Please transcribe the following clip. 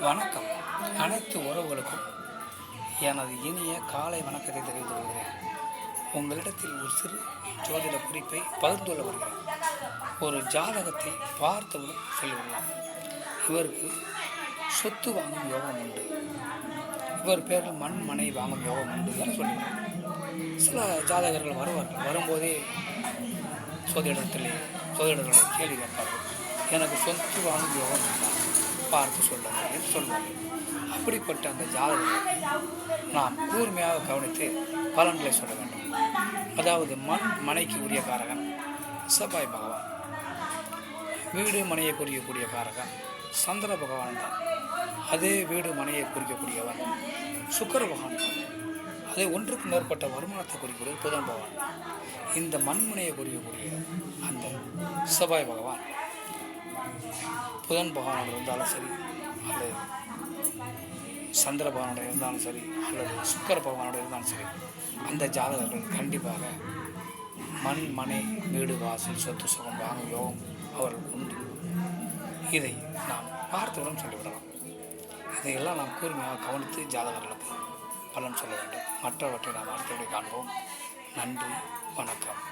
வணக்கம். அனைத்து உறவுகளுக்கும் எனது இனிய காலை வணக்கத்தை தெரிவித்துக் கொள்கிறேன். உங்களிடத்தில் ஒரு சிறு ஜோதிட குறிப்பை பகிர்ந்து கொள்ள வருகிறேன். ஒரு ஜாதகத்தை பார்த்தவுடன் சொல்லிவிடலாம். இவருக்கு சொத்து வாங்கும் யோகம் உண்டு, இவர் பேரில் மண் மனை வாங்கும் யோகம் உண்டு என சொல்லுவார். சில ஜாதகர்கள் வருவார்கள். வரும்போதே ஜோதிடர்களுடைய கேள்வி கேட்பார்கள். எனக்கு சொத்து வாங்கும் யோகம் உண்டா, பார்த்து சொல்லுங்கள் என்று சொல்வார்கள். அப்படிப்பட்ட அந்த ஜாதகத்தை நாம் கூர்மையாக கவனித்து பலன்களை சொல்ல வேண்டும். அதாவது மண் மனைக்கு உரிய காரகன் செவ்வாய் பகவான், வீடு மனையை குறிக்கக்கூடிய காரகன் சந்திர பகவான் தான். அதே வீடு மனையை குறிக்கக்கூடியவன் சுக்கிர பகவான் தான். அதே ஒன்றுக்கு மேற்பட்ட வருமானத்தை குறிக்கக்கூடிய புதன் பகவான். இந்த மண்மனையை குறிக்கக்கூடிய அந்த செவ்வாய் பகவான் புதன் பகவானோடு இருந்தாலும் சரி, அல்லது சந்திர பகவானோட இருந்தாலும் சரி, அல்லது சுக்கிர பகவானோட இருந்தாலும் சரி, அந்த ஜாதகர்கள் கண்டிப்பாக மண் மனை வீடு வாசல் சொத்து சுகம் வாங்கும் யோகம் அவர்களுக்கு உண்டு. இதை நாம் பார்த்தவுடன் சொல்லிவிடலாம். இதையெல்லாம் நாம் கூர்மையாக கவனித்து ஜாதகர்களுக்கு பலன் சொல்ல வேண்டும். மற்றவற்றை நாம் அடுத்தபடி காண்போம். நன்றி, வணக்கம்.